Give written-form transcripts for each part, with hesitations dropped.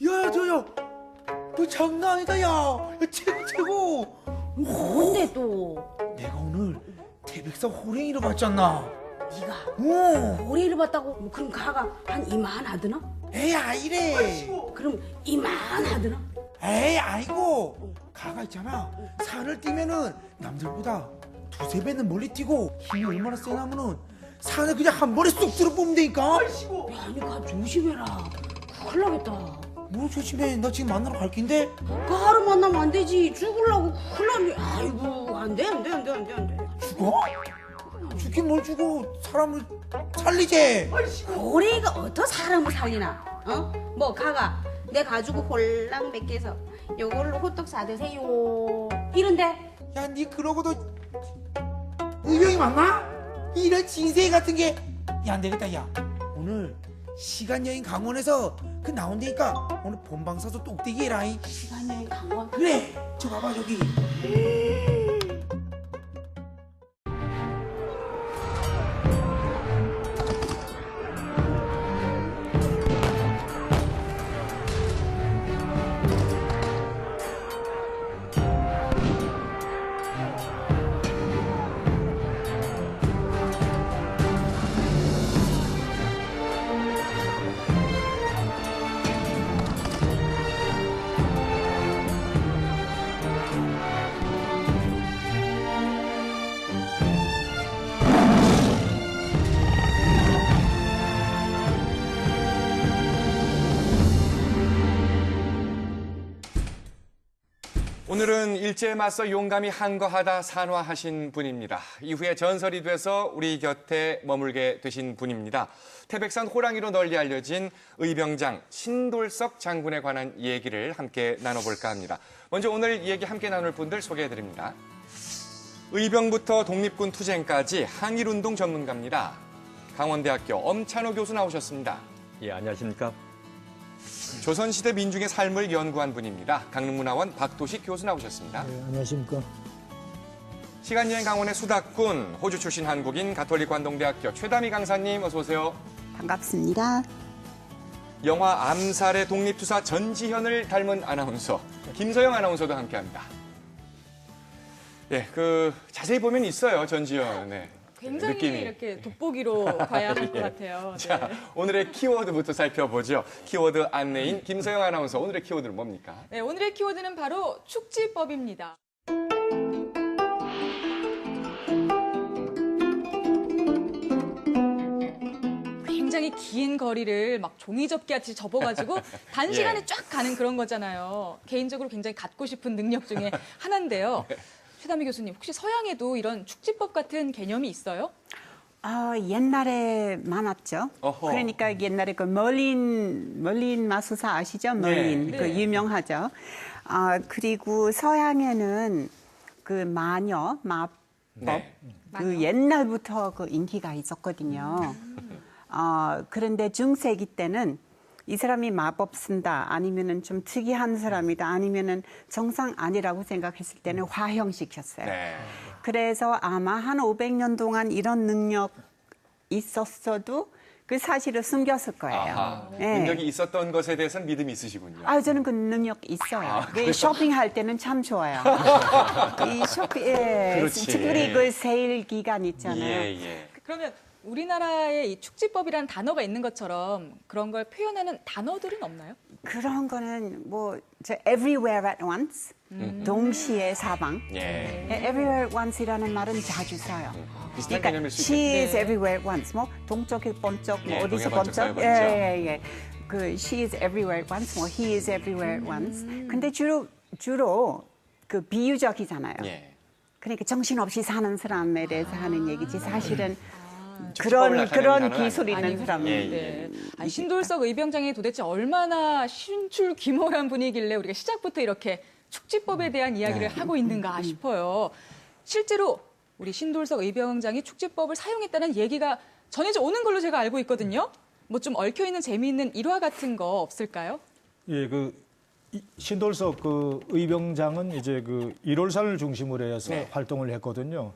야, 너 장난 아니다, 야. 야, 최고, 최고. 뭔데 또? 내가 오늘 태백산 호랭이를 봤잖아. 네가 어. 호래를 봤다고? 뭐 그럼 가가 한 이만하드나? 에이, 아니래. 그럼 이만하드나? 에이, 아이고. 가가 있잖아. 산을 뛰면은 남들보다 두세 배는 멀리 뛰고 힘이 얼마나 세냐면은 산을 그냥 한 번에 쏙 들어 뽑는다니까. 야, 아니 가 조심해라. 큰일 나겠다. 뭘 조심해. 나 지금 만나러 갈 긴데. 가를 만나면 안 되지. 죽으려고 큰일 나네. 아이고 안 돼. 죽어? 죽긴 뭘 죽어. 사람을 살리지. 호래가 어떤 사람을 살리나? 어? 뭐 가가 내 가지고 홀랑 뺏겨서 요걸로 호떡 사드세요. 이런데 야, 니 그러고도 의병이 맞나? 이런 진세 같은 게. 야, 안 되겠다, 야. 오늘 시간여행 강원에서 그 나온다니까 오늘 본방사수 똑대기 해라잉. 시간여행 강원. 그래, 저 봐봐, 저기. 오늘은 일제에 맞서 용감히 항거하다 산화하신 분입니다. 이후에 전설이 돼서 우리 곁에 머물게 되신 분입니다. 태백산 호랑이로 널리 알려진 의병장 신돌석 장군에 관한 얘기를 함께 나눠볼까 합니다. 먼저 오늘 얘기 함께 나눌 분들 소개해드립니다. 의병부터 독립군 투쟁까지 항일운동 전문가입니다. 강원대학교 엄찬호 교수 나오셨습니다. 예, 안녕하십니까. 조선시대 민중의 삶을 연구한 분입니다. 강릉문화원 박도식 교수 나오셨습니다. 네, 안녕하십니까. 시간여행 강원의 수다꾼, 호주 출신 한국인 가톨릭 관동대학교 최다미 강사님 어서 오세요. 반갑습니다. 영화 암살의 독립투사 전지현을 닮은 아나운서 김서영 아나운서도 함께합니다. 예, 자세히 보면 있어요, 전지현의 굉장히 느낌이. 이렇게 돋보기로 봐야 할 것 같아요. 네. 자, 오늘의 키워드부터 살펴보죠. 키워드 안내인 김서영 아나운서, 오늘의 키워드는 뭡니까? 네, 오늘의 키워드는 바로 축지법입니다. 굉장히 긴 거리를 막 종이접기 같이 접어가지고 단시간에 예. 쫙 가는 그런 거잖아요. 개인적으로 굉장히 갖고 싶은 능력 중에 하나인데요. 최다미 교수님, 혹시 서양에도 이런 축지법 같은 개념이 있어요? 옛날에 많았죠. 어허. 그러니까 옛날에 그 멀린 마술사 아시죠? 멀린 네. 그 네. 유명하죠. 그리고 서양에는 그 마법 네. 그 옛날부터 그 인기가 있었거든요. 그런데 중세기 때는 이 사람이 마법 쓴다, 아니면은 좀 특이한 사람이다, 아니면은 정상 아니라고 생각했을 때는 화형시켰어요. 네. 그래서 아마 한 500년 동안 이런 능력 있었어도 그 사실을 숨겼을 거예요. 아하. 예. 능력이 있었던 것에 대해서는 믿음이 있으시군요. 저는 그 능력 있어요. 그래요? 쇼핑할 때는 참 좋아요. 이 쇼핑, 그렇지. 특별히 그 세일 기간 있잖아요. 예. 그러면 우리나라에 이 축지법이라는 단어가 있는 것처럼 그런 걸 표현하는 단어들은 없나요? 그런 거는 저 everywhere at once, 동시에 사방. 예. everywhere at once이라는 말은 자주 써요. 비슷한 그러니까 개념일 수 she 있겠네요. is everywhere at once. 동쪽에 번쩍, 예, 어디서 동해 번쩍, 서해 번쩍. 번쩍. 예. 그 she is everywhere at once, he is everywhere at once. 근데 주로 그 비유적이잖아요. 예. 그러니까 정신없이 사는 사람에 대해서 하는 얘기지 사실은 축지법을 나타내는 그런 단어는 기술 있는 아니군요. 사람. 예, 네. 아니, 신돌석 의병장이 도대체 얼마나 신출귀몰한 분이길래 우리가 시작부터 이렇게 축지법에 대한 이야기를 하고 있는가 싶어요. 실제로 우리 신돌석 의병장이 축지법을 사용했다는 얘기가 전해져 오는 걸로 제가 알고 있거든요. 뭐 좀 얽혀있는 재미있는 일화 같은 거 없을까요? 예, 신돌석 그 의병장은 이제 그 1월산을 중심으로 해서 네. 활동을 했거든요.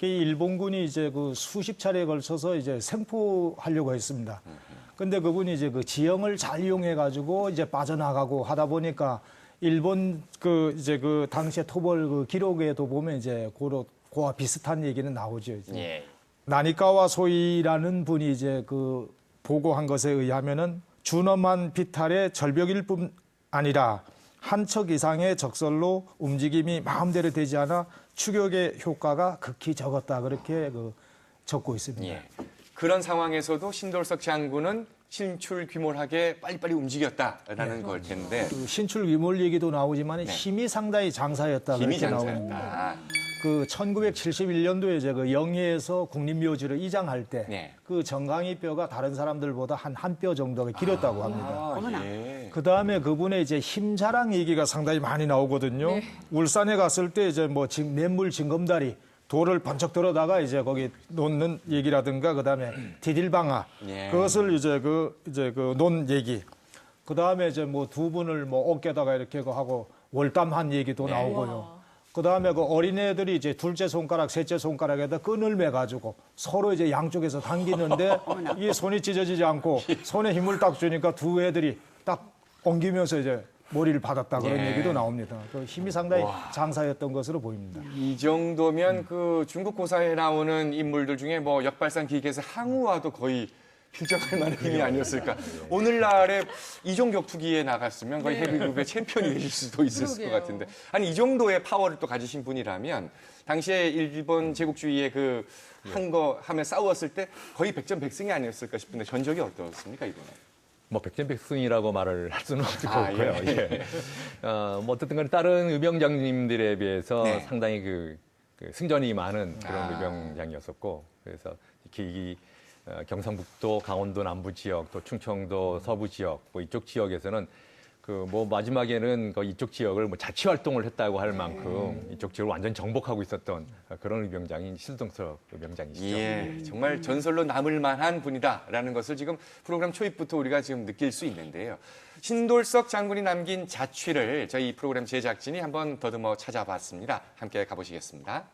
일본군이 이제 그 수십 차례에 걸쳐서 이제 생포하려고 했습니다. 근데 그분이 이제 그 지형을 잘 이용해 가지고 이제 빠져나가고 하다 보니까 일본 이제 당시에 토벌 기록에도 보면 이제 그와 비슷한 얘기는 나오죠. 이제. 예. 나니카와 소이라는 분이 이제 보고한 것에 의하면은 준엄한 비탈의 절벽일 뿐 아니라 한 척 이상의 적설로 움직임이 마음대로 되지 않아 추격의 효과가 극히 적었다. 그렇게 적고 있습니다. 예. 그런 상황에서도 신돌석 장군은 신출귀몰하게 빨리빨리 움직였다라는 걸 텐데 신출귀몰 얘기도 나오지만 힘이 상당히 장사였다. 힘이 그렇게 나옵니다. 장사였다. 1971년도에 이제 영해에서 국립묘지를 이장할 때 네. 정강이 뼈가 다른 사람들보다 한 뼈 정도가 길었다고 합니다. 예. 그 다음에 그분의 이제 힘자랑 얘기가 상당히 많이 나오거든요. 네. 울산에 갔을 때 이제 냇물 징검다리 돌을 번쩍 들어다가 이제 거기 놓는 얘기라든가 그 다음에 디딜방아 예. 그것을 이제 논 얘기. 그 다음에 이제 두 분을 어깨다가 이렇게 하고 월담한 얘기도 나오고요. 그 다음에 어린애들이 이제 둘째 손가락, 셋째 손가락에다 끈을 매가지고 서로 이제 양쪽에서 당기는데 이 손이 찢어지지 않고 손에 힘을 딱 주니까 두 애들이 딱 엉기면서 이제 머리를 받았다 그런 예. 얘기도 나옵니다. 힘이 상당히 장사였던 것으로 보입니다. 이 정도면 중국 고사에 나오는 인물들 중에 역발상 기계에서 항우와도 거의 비교할 만한 힘이 아니었을까. 오늘날에 이종 격투기에 나갔으면 거의 헤비급의 챔피언이 되실 수도 있었을 것 같은데. 아니, 이 정도의 파워를 또 가지신 분이라면 당시에 일본 제국주의의 한거 하면 싸웠을 때 거의 백전백승이 아니었을까 싶은데 전적이 어떻습니까, 이번에? 백전백승이라고 말을 할 수는 없을 것 아, 같고요. 예. 예. 어쨌든 간에 다른 의병장님들에 비해서 네. 상당히 승전이 많은 그런 의병장이었었고, 그래서 특히 경상북도, 강원도 남부 지역, 또 충청도 서부 지역, 이쪽 지역에서는 마지막에는 이쪽 지역을 자치 활동을 했다고 할 만큼 이쪽 지역을 완전 정복하고 있었던 그런 의병장인 신돌석 의병장이시죠. 예, 정말 전설로 남을 만한 분이다라는 것을 지금 프로그램 초입부터 우리가 지금 느낄 수 있는데요. 신돌석 장군이 남긴 자취를 저희 프로그램 제작진이 한번 더듬어 찾아봤습니다. 함께 가보시겠습니다.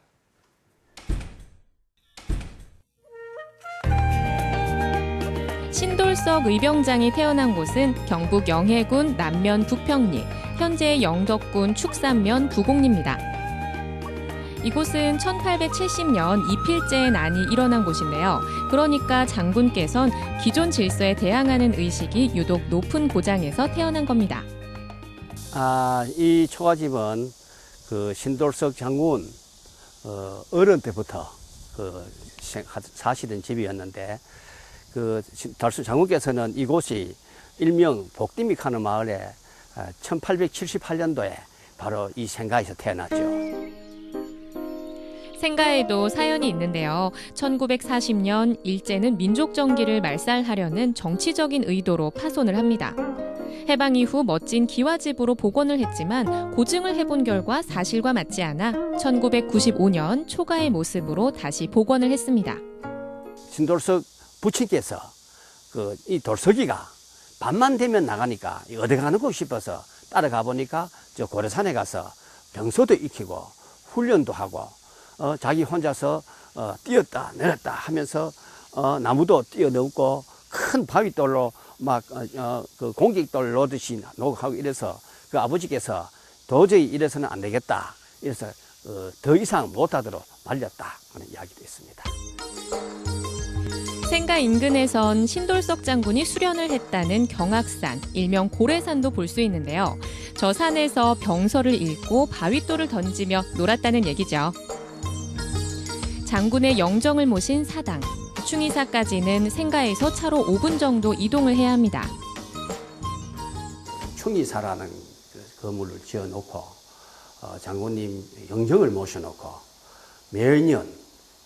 신돌석 의병장이 태어난 곳은 경북 영해군 남면 부평리, 현재 영덕군 축산면 부곡리입니다. 이곳은 1870년 이필제의 난이 일어난 곳인데요. 그러니까 장군께선 기존 질서에 대항하는 의식이 유독 높은 고장에서 태어난 겁니다. 이 초가집은 신돌석 장군 어른 때부터 사시던 집이었는데 달수 장군께서는 이곳이 일명 복디믹하는 마을에 1878년도에 바로 이 생가에서 태어났죠. 생가에도 사연이 있는데요. 1940년 일제는 민족정기를 말살하려는 정치적인 의도로 파손을 합니다. 해방 이후 멋진 기와집으로 복원을 했지만 고증을 해본 결과 사실과 맞지 않아 1995년 초가의 모습으로 다시 복원을 했습니다. 신돌석 부친께서 이 돌석이가 밤만 되면 나가니까 어디 가는 거 싶어서 따라가 보니까 저 고래산에 가서 병소도 익히고 훈련도 하고 자기 혼자서 뛰었다 내렸다 하면서 나무도 뛰어넘고 큰 바위돌로 공격돌 놓듯이 녹하고 이래서 아버지께서 도저히 이래서는 안 되겠다. 이래서 더 이상 못하도록 말렸다 하는 이야기도 있습니다. 생가 인근에선 신돌석 장군이 수련을 했다는 경악산, 일명 고래산도 볼 수 있는데요. 저 산에서 병서를 읽고 바위돌을 던지며 놀았다는 얘기죠. 장군의 영정을 모신 사당, 충의사까지는 생가에서 차로 5분 정도 이동을 해야 합니다. 충의사라는 건물을 지어놓고 장군님 영정을 모셔놓고 매년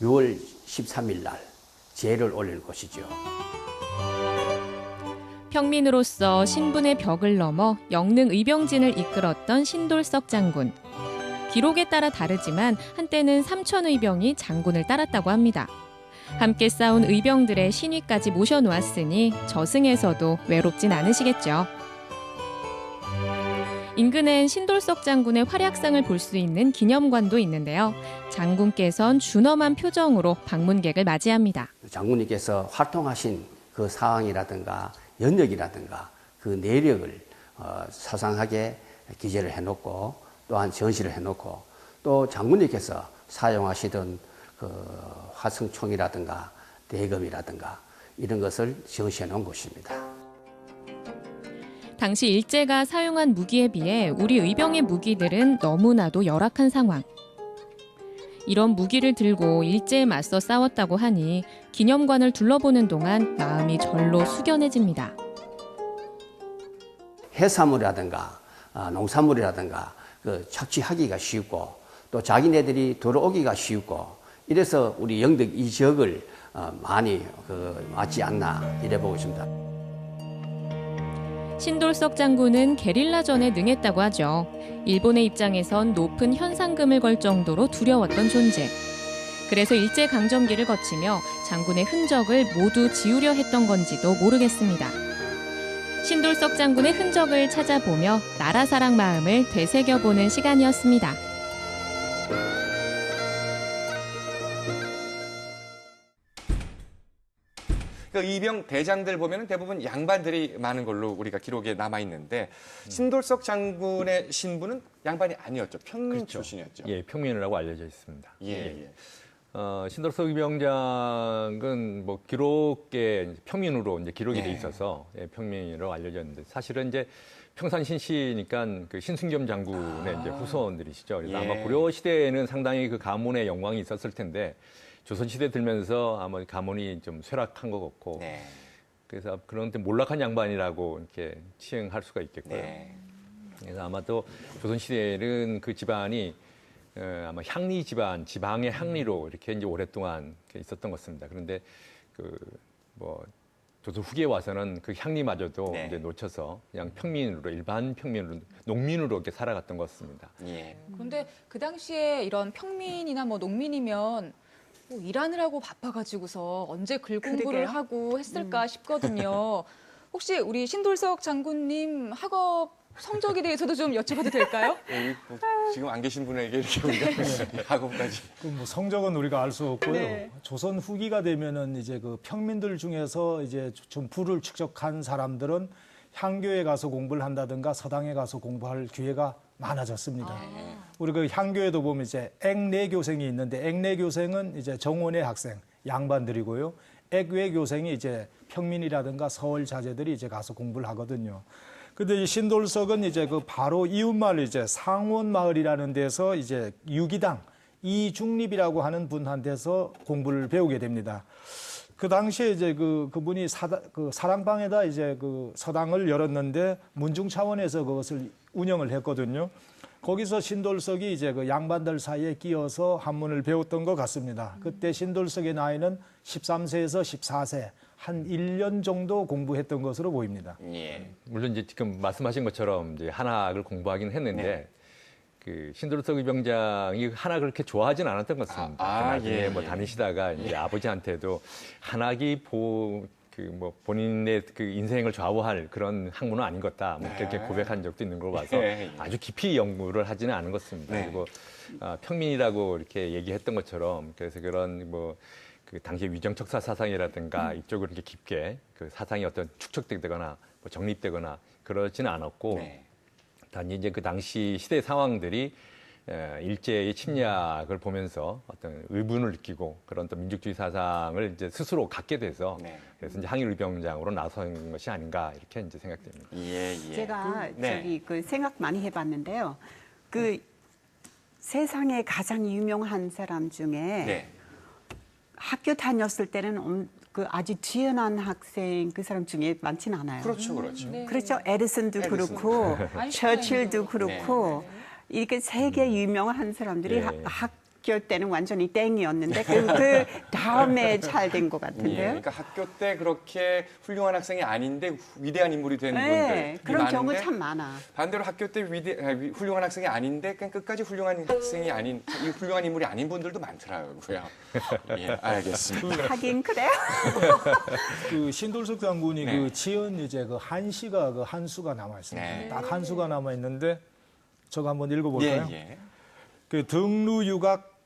6월 13일 날 제를 올리는 곳이죠. 평민으로서 신분의 벽을 넘어 영능 의병진을 이끌었던 신돌석 장군. 기록에 따라 다르지만 한때는 3천 의병이 장군을 따랐다고 합니다. 함께 싸운 의병들의 신위까지 모셔놓았으니 저승에서도 외롭진 않으시겠죠. 인근엔 신돌석 장군의 활약상을 볼 수 있는 기념관도 있는데요. 장군께선 준엄한 표정으로 방문객을 맞이합니다. 장군님께서 활동하신 그 상황이라든가 연력이라든가 그 내력을 소상하게 기재를 해놓고 또한 전시를 해놓고 또 장군님께서 사용하시던 그 화성총이라든가 대검이라든가 이런 것을 전시해 놓은 곳입니다. 당시 일제가 사용한 무기에 비해 우리 의병의 무기들은 너무나도 열악한 상황. 이런 무기를 들고 일제에 맞서 싸웠다고 하니 기념관을 둘러보는 동안 마음이 절로 숙연해집니다. 해산물이라든가 농산물이라든가 그 착취하기가 쉽고 또 자기네들이 들어오기가 쉽고 이래서 우리 영덕 이 지역을 많이 맞지 않나 이래 보고 있습니다. 신돌석 장군은 게릴라전에 능했다고 하죠. 일본의 입장에선 높은 현상금을 걸 정도로 두려웠던 존재. 그래서 일제강점기를 거치며 장군의 흔적을 모두 지우려 했던 건지도 모르겠습니다. 신돌석 장군의 흔적을 찾아보며 나라 사랑 마음을 되새겨보는 시간이었습니다. 그 이병 대장들 보면 대부분 양반들이 많은 걸로 우리가 기록에 남아 있는데 신돌석 장군의 신부는 양반이 아니었죠. 평민 출신이었죠. 예, 평민이라고 알려져 있습니다. 예. 신돌석 의병장은 뭐 기록에 평민으로 이제 기록이 돼 있어서 평민으로 알려져 있는데 사실은 이제 평산 신씨니까 그 신순겸 장군의 이제 후손들이시죠. 그래서 아마 고려 시대에는 상당히 그 가문의 영광이 있었을 텐데 조선시대 들면서 아마 가문이 좀 쇠락한 것 같고 그래서 그런 때 몰락한 양반이라고 이렇게 칭할 수가 있겠고요. 그래서 아마 또 조선시대에는 그 집안이 아마 향리 집안, 지방의 향리로 이렇게 이제 오랫동안 있었던 것 같습니다. 그런데 조선 후기에 와서는 그 향리마저도 이제 놓쳐서 그냥 평민으로, 일반 평민으로, 농민으로 이렇게 살아갔던 것 같습니다. 그런데 그 당시에 이런 평민이나 뭐 농민이면 뭐 일하느라고 바빠가지고서 언제 글 공부를 그러게요. 하고 했을까 싶거든요. 혹시 우리 신돌석 장군님 학업 성적에 대해서도 좀 여쭤봐도 될까요? 지금 안 계신 분에게 이렇게 우리가 학업까지. 뭐 성적은 우리가 알 수 없고요. 네. 조선 후기가 되면은 이제 그 평민들 중에서 이제 좀 부를 축적한 사람들은 향교에 가서 공부를 한다든가 서당에 가서 공부할 기회가 많아졌습니다. 우리 그 향교에도 보면 이제 액내교생이 있는데 액내교생은 이제 정원의 학생, 양반들이고요. 액외교생이 이제 평민이라든가 서울 자제들이 이제 가서 공부를 하거든요. 근데 이 신돌석은 이제 그 바로 이웃마을 이제 상원마을이라는 데서 이제 유기당 이중립이라고 하는 분한테서 공부를 배우게 됩니다. 그 당시에 이제 그분이 사랑방에다 이제 그 서당을 열었는데 문중 차원에서 그것을 운영을 했거든요. 거기서 신돌석이 이제 그 양반들 사이에 끼어서 한문을 배웠던 것 같습니다. 그때 신돌석의 나이는 13세에서 14세, 한 1년 정도 공부했던 것으로 보입니다. 물론 이제 지금 말씀하신 것처럼 이제 한학을 공부하긴 했는데 그 신돌석 의병장이 한학을 그렇게 좋아하진 않았던 것 같습니다. 나중에 다니시다가 이제 아버지한테도 한학이 본인의 그 인생을 좌우할 그런 학문은 아닌 것 같다. 그렇게 고백한 적도 있는 걸 봐서 아주 깊이 연구를 하지는 않은 것 같습니다. 그리고 평민이라고 이렇게 얘기했던 것처럼 그래서 그런 그 당시의 위정척사 사상이라든가 이쪽으로 이렇게 깊게 그 사상이 어떤 축적되거나 정립되거나 그러지는 않았고 단지 이제 그 당시 시대 상황들이 일제의 침략을 보면서 어떤 의문을 느끼고 그런 또 민족주의 사상을 이제 스스로 갖게 돼서 그래서 이제 항일의병장으로 나선 것이 아닌가 이렇게 이제 생각됩니다. 제가 그 생각 많이 해봤는데요. 그 세상에 가장 유명한 사람 중에 학교 다녔을 때는 그 아주 뛰어난 학생 그 사람 중에 많지는 않아요. 그렇죠. 그렇죠. 에디슨도 그렇고 처칠도 그렇고 이렇게 세계 유명한 사람들이 학교 때는 완전히 땡이었는데 그 다음에 잘 된 것 같은데요. 그러니까 학교 때 그렇게 훌륭한 학생이 아닌데 위대한 인물이 된 분들 그런 경우 참 많아. 반대로 학교 때 훌륭한 학생이 아닌데 그냥 끝까지 훌륭한 학생이 아닌 훌륭한 인물이 아닌 분들도 많더라고요. 알겠습니다. 하긴 그래요. 그 신돌석 장군이 그 지은 이제 그 한시가 그 한수가 남아 있습니다. 딱 한수가 남아 있는데 저거 한번 읽어볼까요? 그 등루유각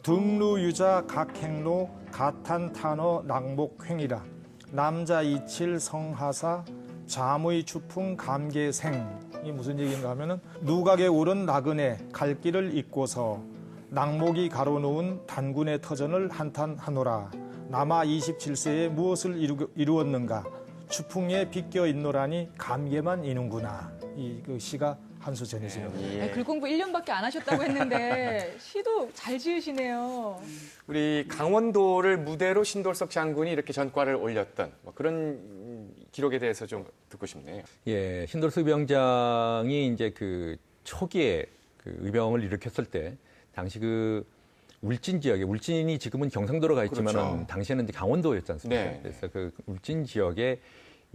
등루유자 각행로 가탄탄어 낙목횡이라 남자 이칠 성하사 잠의 추풍 감계생. 이 무슨 얘기인가 하면은 누각에 오른 나그네 갈 길을 잊고서 낙목이 가로놓은 단군의 터전을 한탄하노라. 남아 27세에 무엇을 이루었는가? 추풍에 비껴 있노라니 감개만 이는구나. 이 그 시가 한 수 전해져요. 네, 글 공부 1년밖에 안 하셨다고 했는데 시도 잘 지으시네요. 우리 강원도를 무대로 신돌석 장군이 이렇게 전과를 올렸던 뭐 그런 기록에 대해서 좀 듣고 싶네요. 예, 신돌석 의병장이 이제 그 초기에 그 의병을 일으켰을 때 당시 그 울진 지역에, 울진이 지금은 경상도로 가 있지만 그렇죠. 당시에는 이제 강원도였지 않습니까? 네. 그래서 그 울진 지역에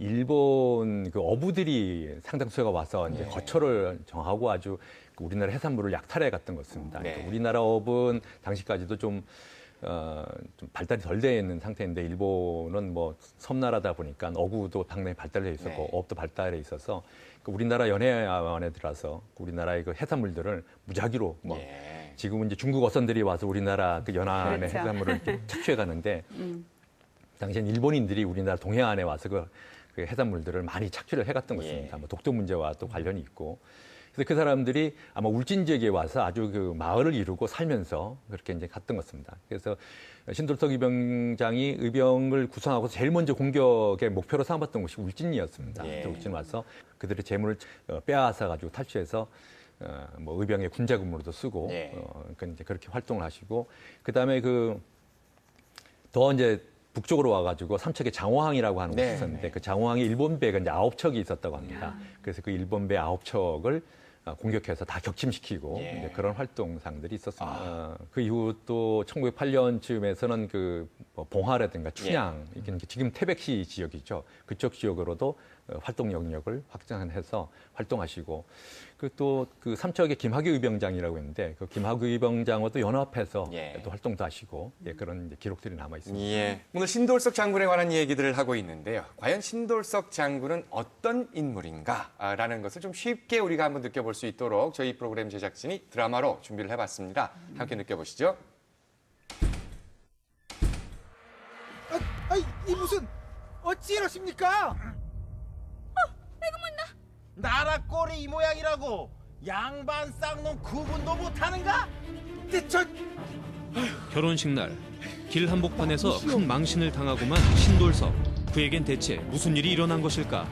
일본 그 어부들이 상당수가 와서 이제 거처를 정하고 아주 그 우리나라 해산물을 약탈해 갔던 것입니다. 네. 그러니까 우리나라 업은 당시까지도 좀 발달이 덜 되어 있는 상태인데 일본은 뭐 섬나라다 보니까 어구도 당연히 발달돼 있었고 네. 업도 발달해 있어서 그 우리나라 연해안에 들어서 해산물의 그 해산물들을 무작위로 뭐 예. 지금은 이제 중국 어선들이 와서 우리나라 그 연안의 그렇죠. 해산물을 좀 착취해 가는데 당시엔 일본인들이 우리나라 동해안에 와서 그 해산물들을 많이 착취를 해갔던 것입니다. 뭐 독도 문제와 또 관련이 있고. 그래서 그 사람들이 아마 울진 지역에 와서 아주 그 마을을 이루고 살면서 그렇게 이제 갔던 것입니다. 그래서 신돌석 의병장이 의병을 구성하고 제일 먼저 공격의 목표로 삼았던 곳이 울진이었습니다. 예. 그래서 울진 와서 그들의 재물을 빼앗아 가지고 탈취해서 뭐 의병의 군자금으로도 쓰고 예. 그러니까 이제 그렇게 활동을 하시고 그다음에 더 이제 북쪽으로 와가지고 삼척에 장호항이라고 하는 곳이 네, 있었는데 네. 그 장호항에 일본 배가 이제 9척이 있었다고 합니다. 그래서 그 일본 배 9척을 공격해서 다 격침시키고 예. 이제 그런 활동상들이 있었습니다. 그 이후 또 1908년쯤에서는 뭐 봉화라든가 춘향, 이게 지금 태백시 지역이죠. 그쪽 지역으로도 활동 영역을 확장해서 활동하시고 그 삼척의 김학의 의병장이라고 있는데 그 김학의 의병장과도 연합해서 예. 또 활동도 하시고 그런 이제 기록들이 남아 있습니다. 예. 오늘 신돌석 장군에 관한 얘기들을 하고 있는데요. 과연 신돌석 장군은 어떤 인물인가라는 것을 좀 쉽게 우리가 한번 느껴볼 수 있도록 저희 프로그램 제작진이 드라마로 준비를 해봤습니다. 함께 느껴보시죠. 이 무슨 어찌 이러십니까? 나라 꼴이 이 모양이라고 양반 쌍놈 구분도 못하는가? 저 결혼식 날 길 한복판에서 큰 망신을 당하고만 신돌석. 그에겐 대체 무슨 일이 일어난 것일까?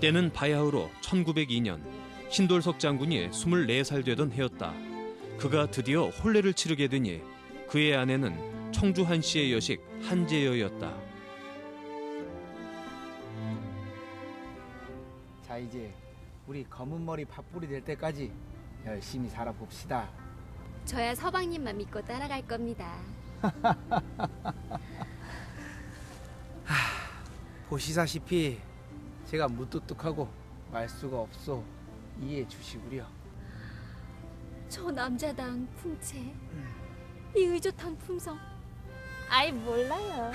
때는 바야흐로 1902년 신돌석 장군이 24살 되던 해였다. 그가 드디어 혼례를 치르게 되니 그의 아내는 청주 한씨의 여식 한재여였다. 자, 이제 우리 검은 머리 팥불이 될 때까지 열심히 살아봅시다. 저야 서방님만 믿고 따라갈 겁니다. 보시다시피 제가 무뚝뚝하고 말수가 없소. 이해해 주시구려. 저 남자다운 풍채, 이 의젓한 품성. 아이 몰라요.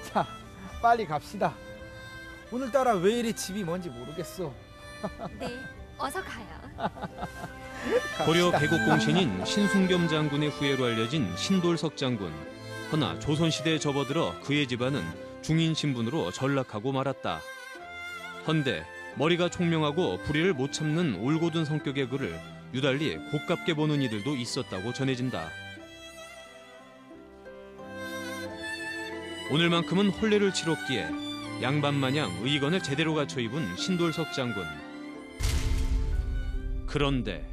자, 빨리 갑시다. 오늘따라 왜 이리 집이 뭔지 모르겠어. 네, 어서 가요. 고려 개국공신인 신순겸 장군의 후예로 알려진 신돌석 장군. 허나 조선시대에 접어들어 그의 집안은 중인 신분으로 전락하고 말았다. 헌데 머리가 총명하고 불의를 못 참는 올곧은 성격의 그를 유달리 곱깝게 보는 이들도 있었다고 전해진다. 오늘만큼은 혼례를 치렀기에 양반마냥 의관을 제대로 갖춰 입은 신돌석 장군. 그런데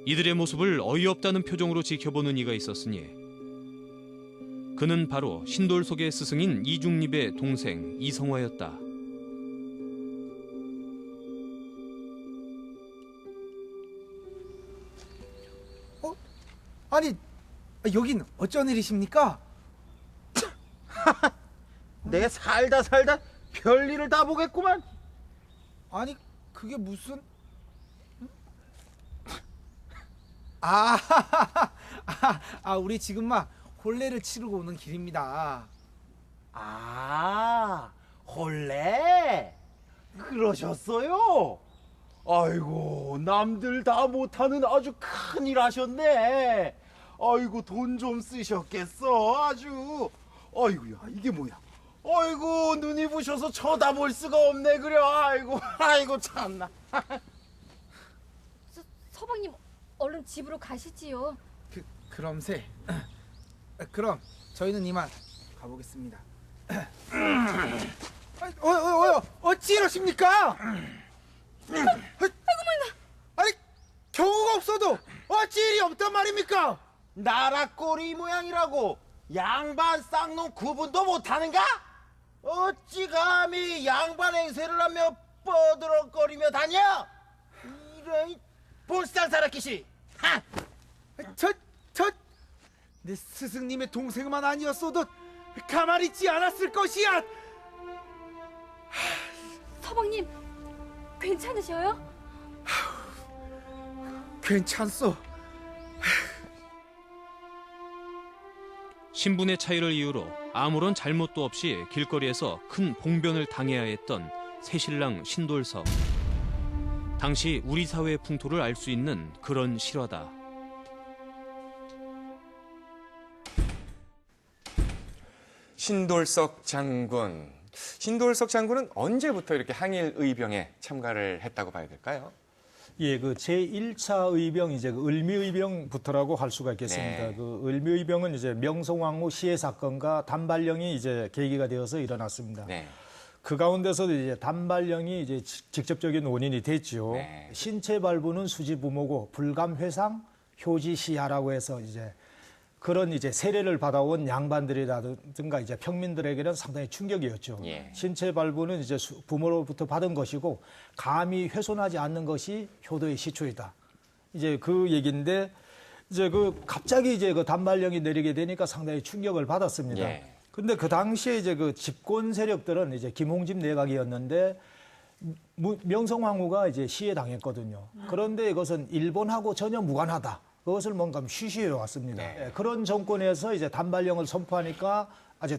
이들의 모습을 어이없다는 표정으로 지켜보는 이가 있었으니 그는 바로 신돌석의 스승인 이중립의 동생 이성화였다. 아니, 여긴 어쩐 일이십니까? 내 살다 별일을 다 보겠구만. 아니, 그게 무슨... 우리 지금 막 혼례를 치르고 오는 길입니다. 혼례? 그러셨어요? 아이고, 남들 다 못하는 아주 큰일 하셨네. 아이고, 돈 좀 쓰셨겠어, 아주. 아이고야, 이게 뭐야? 아이고, 눈이 부셔서 쳐다볼 수가 없네, 그래. 아이고, 아이고, 참나. 서방님, 얼른 집으로 가시지요. 그럼세. 그럼 저희는 이만 가보겠습니다. 어찌 이러십니까? 아니 경우가 없어도 어찌 일이 없단 말입니까? 나라 꼬리 모양이라고 양반 쌍놈 구분도 못하는가? 어찌 감히 양반 행세를 하며 뻐드럭거리며 다녀? 이런 볼상 사라키시. 내 스승님의 동생만 아니었어도 가만히 있지 않았을 것이야. 서방님, 괜찮으셔요? 괜찮소. 신분의 차이를 이유로 아무런 잘못도 없이 길거리에서 큰 봉변을 당해야 했던 새신랑 신돌석. 당시 우리 사회의 풍토를 알 수 있는 그런 실화다. 신돌석 장군. 신돌석 장군은 언제부터 이렇게 항일 의병에 참가를 했다고 봐야 될까요? 예, 그 제1차 의병 이제 그 을미의병부터라고 할 수가 있겠습니다. 네. 그 을미의병은 이제 명성황후 시해 사건과 단발령이 이제 계기가 되어서 일어났습니다. 네. 그 가운데서도 이제 단발령이 이제 직접적인 원인이 됐죠. 네. 신체 발부는 수지부모고 불감회상 효지시야라고 해서 이제 그런 이제 세례를 받아온 양반들이라든가 이제 평민들에게는 상당히 충격이었죠. 예. 신체 발부는 이제 부모로부터 받은 것이고 감히 훼손하지 않는 것이 효도의 시초이다. 이제 그 얘기인데 이제 그 갑자기 이제 그 단발령이 내리게 되니까 상당히 충격을 받았습니다. 예. 근데 그 당시에 이제 그 집권 세력들은 이제 김홍집 내각이었는데 명성황후가 이제 시해당했거든요. 그런데 이것은 일본하고 전혀 무관하다. 그것을 뭔가 쉬쉬해 왔습니다. 네. 예, 그런 정권에서 이제 단발령을 선포하니까 아주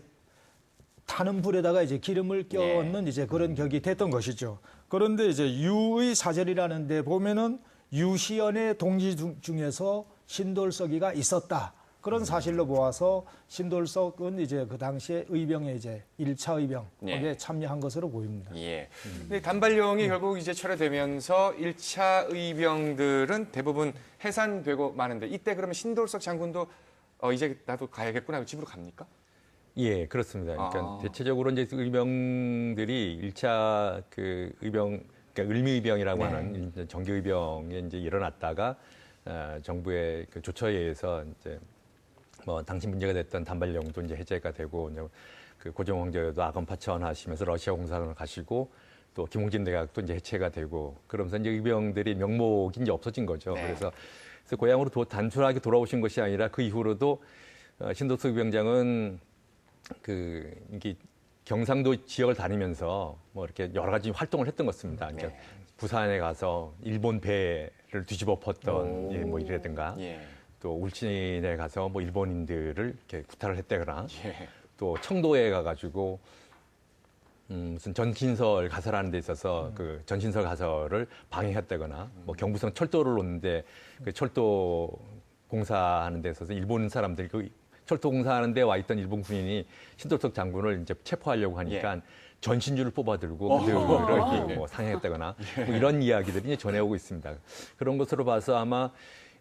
타는 불에다가 이제 기름을 껴얹는 이제 그런 격이 됐던 것이죠. 그런데 이제 유의 사절이라는 데 보면은 유시연의 동지 중에서 신돌석이가 있었다. 그런 사실로 보아서 신돌석은 이제 그 당시에 의병에 이제 1차 의병 거기에 참여한 것으로 보입니다. 예. 근데 단발령이 결국 이제 철회되면서 1차 의병들은 대부분 해산되고 마는데 이때 그러면 신돌석 장군도 이제 나도 가야겠구나 하고 집으로 갑니까? 예, 그렇습니다. 그러니까 대체적으로 이제 의병들이 1차 그 의병, 그러니까 을미의병이라고 하는 정규 의병에 이제 일어났다가 정부의 그 조처에 의해서 이제 뭐 당시 문제가 됐던 단발령도 이제 해제가 되고 이제 그 고종 황제도 아건 파천하시면서 러시아 공사를 가시고 또 김홍진 내각도 이제 해체가 되고 그러면서 이제 의병들이 명목이 이제 없어진 거죠. 그래서 고향으로 단순하게 돌아오신 것이 아니라 그 이후로도 신돌석 의병장은 그 이게 경상도 지역을 다니면서 뭐 이렇게 여러 가지 활동을 했던 것 같습니다. 그러니까 부산에 가서 일본 배를 뒤집어 엎었던 뭐 이라든가. 또 울진에 가서 뭐 일본인들을 이렇게 구타를 했다거나 또 청도에 가가지고 무슨 전신설 가설하는 데 있어서 그 전신설 가설을 방해했다거나 뭐 경부선 철도를 놓는데 그 철도 공사하는 데 있어서 일본 사람들이 그 철도 공사하는 데 와 있던 일본 군인이 신돌석 장군을 이제 체포하려고 하니까 전신줄을 뽑아들고 그들을 뭐 상해했다거나 뭐 이런 이야기들이 이제 전해오고 있습니다. 그런 것으로 봐서 아마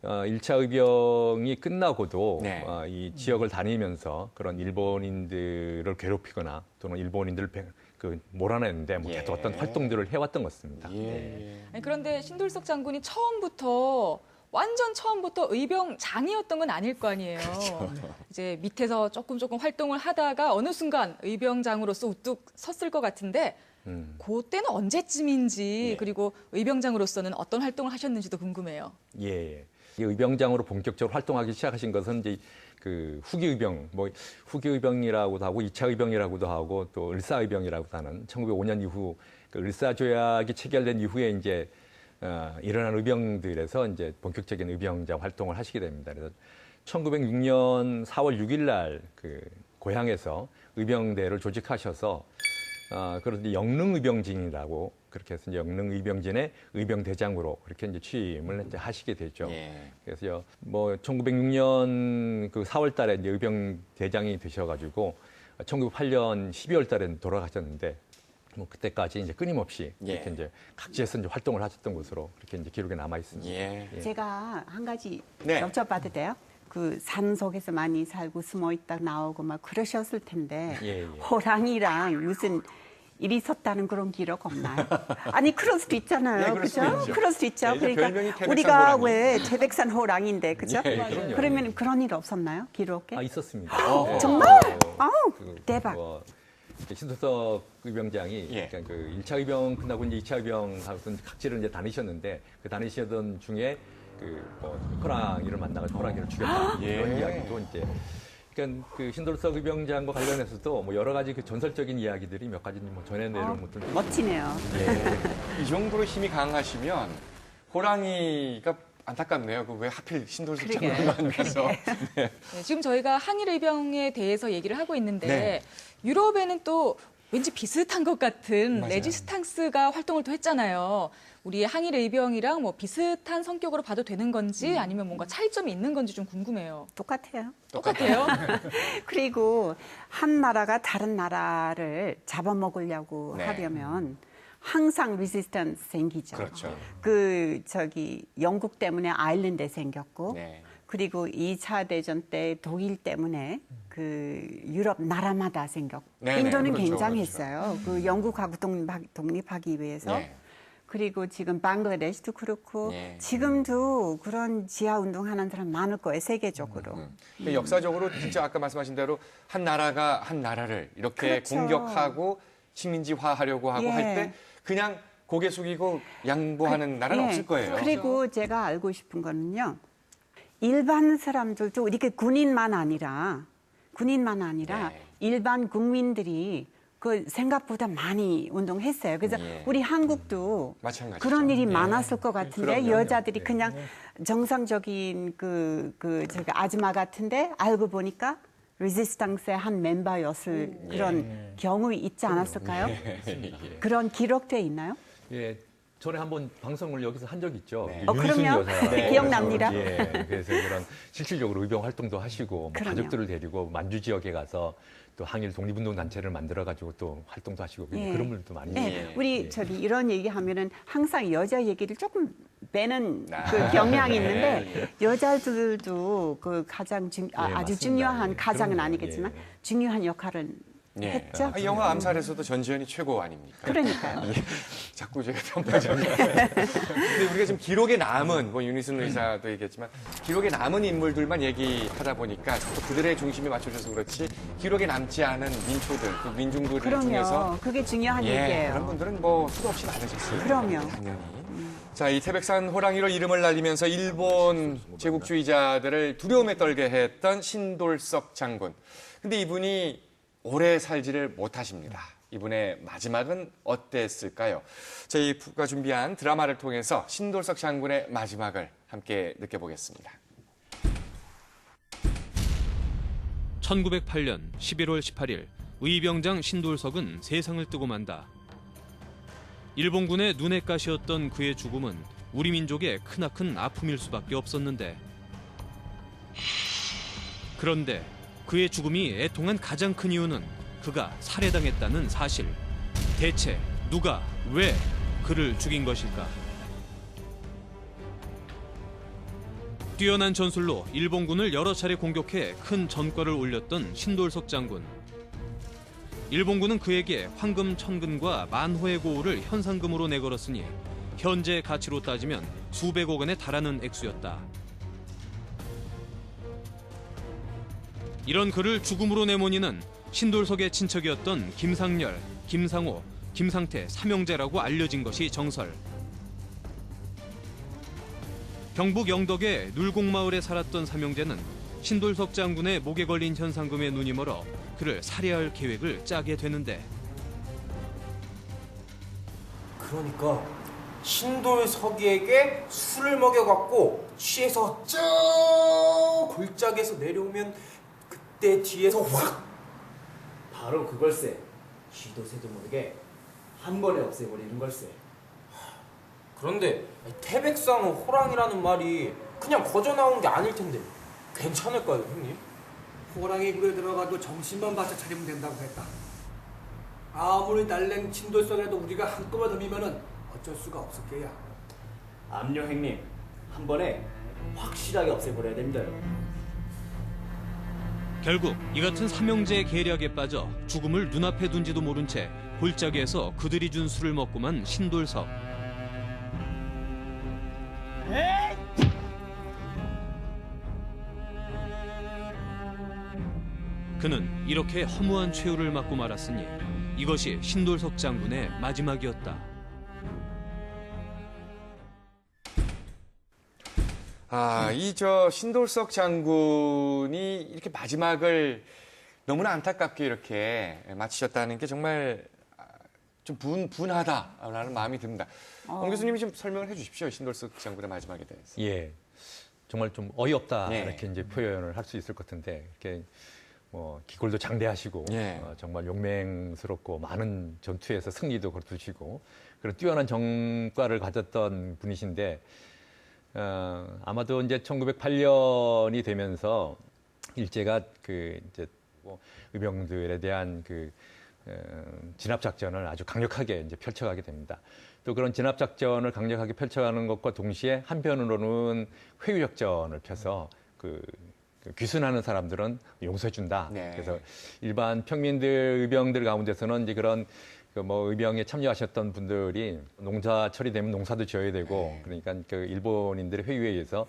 1차 의병이 끝나고도 이 지역을 다니면서 그런 일본인들을 괴롭히거나 또는 일본인들을 몰아내는데 뭐 계속 어떤 활동들을 해왔던 것 같습니다. 아니, 그런데 신돌석 장군이 완전 처음부터 의병장이었던 건 아닐 거 아니에요. 이제 밑에서 조금 활동을 하다가 어느 순간 의병장으로서 우뚝 섰을 것 같은데 그때는 언제쯤인지 그리고 의병장으로서는 어떤 활동을 하셨는지도 궁금해요. 예. 의병장으로 본격적으로 활동하기 시작하신 것은 이제 그 후기의병, 뭐 후기의병이라고도 하고 2차 의병이라고도 하고 또 을사의병이라고도 하는 1905년 이후 그 을사조약이 체결된 이후에 이제 일어난 의병들에서 이제 본격적인 의병장 활동을 하시게 됩니다. 그래서 1906년 4월 6일 날 그 고향에서 의병대를 조직하셔서 그런데 영릉의병진이라고 그렇게 해서 이제 영릉의병진의 의병대장으로 그렇게 이제 취임을 이제 하시게 되죠. 그래서 뭐 1906년 그 4월달에 이제 의병대장이 되셔가지고 1908년 12월달에 돌아가셨는데 뭐 그때까지 이제 끊임없이 이렇게 이제 각지에서 이제 활동을 하셨던 것으로 그렇게 이제 기록에 남아 있습니다. 제가 한 가지 네. 여쭤봐도 돼요? 그 산 속에서 많이 살고 숨어 있다 나오고 막 그러셨을 텐데 호랑이랑 무슨 일이 있었다는 그런 기록 없나요? 아니 그럴 수도 있잖아요, 그럴 수도 그죠? 있죠. 그럴 수도 있죠. 네, 이제 별명이 그러니까 태백산 우리가 호랑이. 왜 태백산 호랑이인데, 그죠? 그럼요. 그러면 그런 일 없었나요, 기록에? 있었습니다. 정말? 아우 대박. 신도석 의병장이 그러니까 그 1차 의병 끝나고 이제 2차 의병하고 각지를 이제 다니셨는데 그 다니시던 중에 그뭐 호랑이를 만나서 호랑이를 죽였다 이런 이야기도 이제 그러니까 그 신도석 의병장과 관련해서도 뭐 여러 가지 그 전설적인 이야기들이 몇 가지 뭐 전해내는 것들 멋지네요. 이 정도로 힘이 강하시면 호랑이가 안타깝네요. 그 왜 하필 신도석 장군을 만나서. 네, 지금 저희가 항일의병에 대해서 얘기를 하고 있는데 네. 유럽에는 또 왠지 비슷한 것 같은 맞아요. 레지스탕스가 활동을 또 했잖아요. 우리 항일의병이랑 뭐 비슷한 성격으로 봐도 되는 건지 아니면 뭔가 차이점이 있는 건지 좀 궁금해요. 똑같아요. 똑같아요? 그리고 한 나라가 다른 나라를 잡아먹으려고 네. 하려면 항상 레지스턴스 생기죠. 그렇죠. 영국 때문에 아일랜드 생겼고 네. 그리고 2차 대전 때 독일 때문에 그 유럽 나라마다 생겼고 네네, 인도는 그렇죠, 굉장했어요. 그 영국하고 독립하기 위해서. 네. 그리고 지금 방글라데시도 그렇고 네. 지금도 그런 지하 운동하는 사람 많을 거예요, 세계적으로. 근데 역사적으로 진짜 아까 말씀하신 대로 한 나라가 한 나라를 이렇게 그렇죠. 공격하고 식민지화하려고 하고 할 때 그냥 고개 숙이고 양보하는 나라는 없을 거예요. 그리고 제가 알고 싶은 거는요. 일반 사람들도 이렇게 군인만 아니라 일반 국민들이 그 생각보다 많이 운동했어요. 그래서 우리 한국도 마찬가지죠. 그런 일이 많았을 것 같은데 그럼요. 여자들이 그냥 정상적인 저기 아줌마 같은데 알고 보니까 레지스탕스의 한 멤버였을 그런 경우 있지 않았을까요? 그런 기록돼 있나요? 예. 전에 한번 방송을 여기서 한 적 있죠. 그럼요. 네, 기억납니다. 예, 그래서 그런 실질적으로 의병 활동도 하시고 뭐 그럼요. 가족들을 데리고 만주 지역에 가서 또 항일 독립운동 단체를 만들어 가지고 또 활동도 하시고 그런 분들도 많이 있어요. 우리 저기 이런 얘기하면은 항상 여자 얘기를 조금 빼는 그 경향이 있는데 여자들도 그 가장 아주 맞습니다. 중요한 가장은 그럼요. 아니겠지만 중요한 역할을 했죠. 영화 암살에서도 전지현이 최고 아닙니까? 그러니까요. 자꾸 제가 편파적이에요. 근데 우리가 지금 기록에 남은 뭐 윤희순 의사도 얘기했지만 기록에 남은 인물들만 얘기하다 보니까 자꾸 그들의 중심에 맞춰져서 그렇지 기록에 남지 않은 민초들, 그 민중들 중에서 그럼요. 그게 중요한 얘기예요. 그런 분들은 뭐 수도 없이 많으셨어요. 그럼요. 당연히. 자, 이 태백산 호랑이로 이름을 날리면서 일본 제국주의자들을 두려움에 떨게 했던 신돌석 장군. 근데 이분이 오래 살지를 못하십니다. 이분의 마지막은 어땠을까요? 저희가 준비한 드라마를 통해서 신돌석 장군의 마지막을 함께 느껴보겠습니다. 1908년 11월 18일 의병장 신돌석은 세상을 뜨고 만다. 일본군의 눈엣 가시였던 그의 죽음은 우리 민족의 크나큰 아픔일 수밖에 없었는데 그런데 그의 죽음이 애통한 가장 큰 이유는 그가 살해당했다는 사실. 대체 누가 왜 그를 죽인 것일까? 뛰어난 전술로 일본군을 여러 차례 공격해 큰 전과를 올렸던 신돌석 장군. 일본군은 그에게 황금 1000근과 만호의 고우를 현상금으로 내걸었으니 현재 가치로 따지면 수백억 원에 달하는 액수였다. 이런 그를 죽음으로 내모니는 신돌석의 친척이었던 김상렬, 김상호, 김상태 삼형제라고 알려진 것이 정설. 경북 영덕의 눌곡마을에 살았던 삼형제는 신돌석 장군의 목에 걸린 현상금에 눈이 멀어 그를 살해할 계획을 짜게 되는데 그러니까 신돌석이에게 술을 먹여갖고 취해서 저 골짜기에서 내려오면 그때 뒤에서 확 바로 그걸세 쥐도 새도 모르게 한 번에 없애버리는 걸세. 그런데 태백산 호랑이라는 말이 그냥 거저 나온 게 아닐 텐데 괜찮을까요, 형님? 호랑이 굴에 들어가도 정신만 바짝 차리면 된다고 했다. 아무리 날랭 친돌성이라도 우리가 한꺼번에 덤이면은 어쩔 수가 없을 게야. 암요 형님, 한 번에 확실하게 없애버려야 됩니다요. 결국 이 같은 삼형제의 계략에 빠져 죽음을 눈앞에 둔지도 모른 채 골짜기에서 그들이 준 술을 먹고만 신돌석. 그는 이렇게 허무한 최후를 맞고 말았으니 이것이 신돌석 장군의 마지막이었다. 이 신돌석 장군이 이렇게 마지막을 너무나 안타깝게 이렇게 마치셨다는 게 정말 좀 분하다라는 마음이 듭니다. ông 교수님이 좀 설명을 해주십시오. 신돌석 장군의 마지막에 대해서. 예, 정말 좀 어이없다 예. 이렇게 이제 표현을 할 수 있을 것 같은데 이렇게 뭐 기골도 장대하시고 예. 정말 용맹스럽고 많은 전투에서 승리도 거두시고 그런 뛰어난 정과를 가졌던 분이신데 아마도 이제 1908년이 되면서 일제가 그 이제 뭐 의병들에 대한 그 진압 작전을 아주 강력하게 이제 펼쳐가게 됩니다. 또 그런 진압 작전을 강력하게 펼쳐가는 것과 동시에 한편으로는 회유 작전을 펴서 그 귀순하는 사람들은 용서해준다. 네. 그래서 일반 평민들 의병들 가운데서는 이제 그런 그 뭐 의병에 참여하셨던 분들이 농사철이 되면 농사도 지어야 되고 그러니까 그 일본인들의 회유에 의해서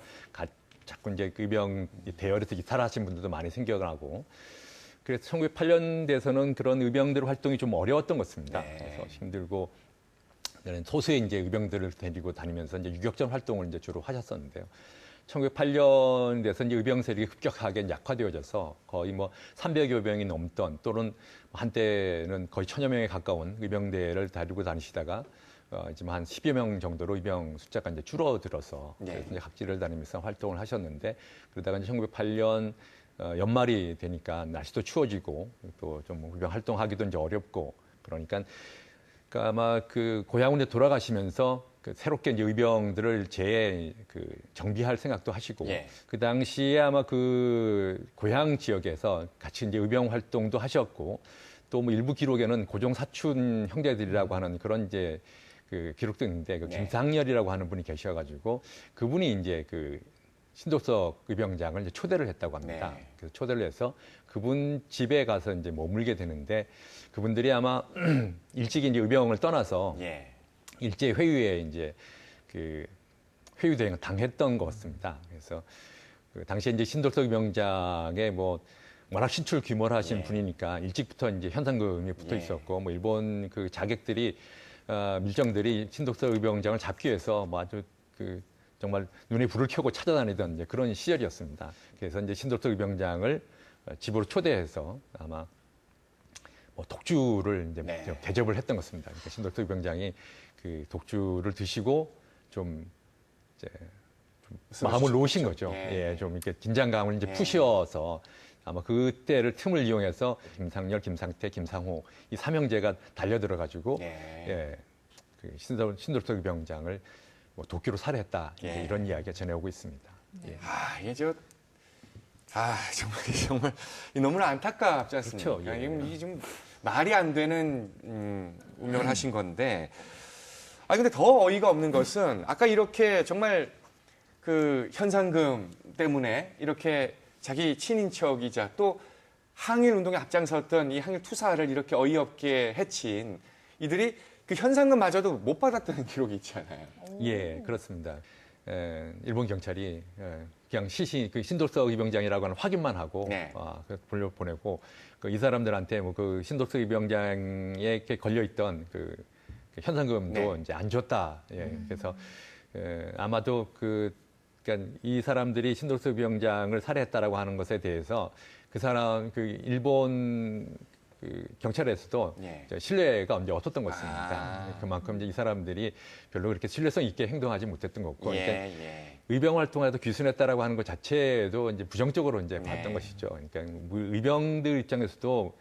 자꾸 이제 그 의병 대열에서 이탈하신 분들도 많이 생겨나고 그래서 1908년 돼서는 그런 의병들 활동이 좀 어려웠던 것 같습니다. 그래서 힘들고 소수의 이제 의병들을 데리고 다니면서 이제 유격전 활동을 이제 주로 하셨었는데요. 1908년 돼서 이제 의병 세력이 급격하게 약화되어져서 거의 뭐 300여 명이 넘던 또는 한때는 거의 1000여 명에 가까운 의병대를 다니고 다니시다가 지금 한 10여 명 정도로 의병 숫자가 이제 줄어들어서 그래서 이제 각지를 다니면서 활동을 하셨는데 그러다가 이제 1908년 연말이 되니까 날씨도 추워지고 또 좀 의병 활동하기도 이제 어렵고 그러니까 아마 그 고향으로 돌아가시면서 그 새롭게 이제 의병들을 정비할 생각도 하시고 그 당시에 아마 그 고향 지역에서 같이 이제 의병 활동도 하셨고 또 뭐 일부 기록에는 고종 사춘 형제들이라고 하는 그런 이제 그 기록도 있는데 그 김상열이라고 하는 분이 계셔가지고 그분이 이제 그 신돌석 의병장을 이제 초대를 했다고 합니다. 그래서 초대를 해서 그분 집에 가서 이제 머물게 되는데 그분들이 아마 일찍이 이제 의병을 떠나서 일제 회유에 이제 그 회유 대행을 당했던 것 같습니다. 그래서 그 당시에 이제 신돌석 의병장에 뭐 워낙 신출 귀몰하신 분이니까 일찍부터 이제 현상금이 붙어 있었고 뭐 일본 그 자객들이 밀정들이 신돌석 의병장을 잡기 위해서 뭐 아주 그 정말 눈에 불을 켜고 찾아다니던 이제 그런 시절이었습니다. 그래서 이제 신돌석 의병장을 집으로 초대해서 아마 뭐 독주를 이제 대접을 했던 것 같습니다. 그러니까 신돌석 의병장이 그 독주를 드시고 좀 이제 좀 마음을 놓으신 거죠. 좀 이렇게 긴장감을 이제 푸셔서 아마 그때를 틈을 이용해서 김상열, 김상태, 김상호 이 삼형제가 달려들어가지고 그 신돌석 의병장을 뭐 도끼로 살해했다 이런 이야기가 전해오고 있습니다. 이게 정말 너무나 안타깝지 않습니까? 그렇죠. 이게 좀 말이 안 되는 운명을 하신 건데. 근데 더 어이가 없는 것은 아까 이렇게 정말 그 현상금 때문에 이렇게 자기 친인척이자 또 항일 운동에 앞장섰던 이 항일 투사를 이렇게 어이없게 해친 이들이 그 현상금마저도 못 받았다는 기록이 있잖아요. 예, 그렇습니다. 일본 경찰이 그냥 그 신돌석 의병장이라고 하는 확인만 하고 돌려보내고 이 사람들한테 뭐 그 신돌석 의병장에 걸려 있던 그 현상금도 이제 안 줬다. 그래서 아마도 그러니까 이 사람들이 신돌석 의병장을 살해했다라고 하는 것에 대해서 그 일본 그 경찰에서도 신뢰가 이제 없었던 것 같습니다. 그만큼 이제 이 사람들이 별로 그렇게 신뢰성 있게 행동하지 못했던 거고, 그러니까 의병 활동에도 귀순했다라고 하는 것 자체도 이제 부정적으로 이제 봤던 것이죠. 그러니까 의병들 입장에서도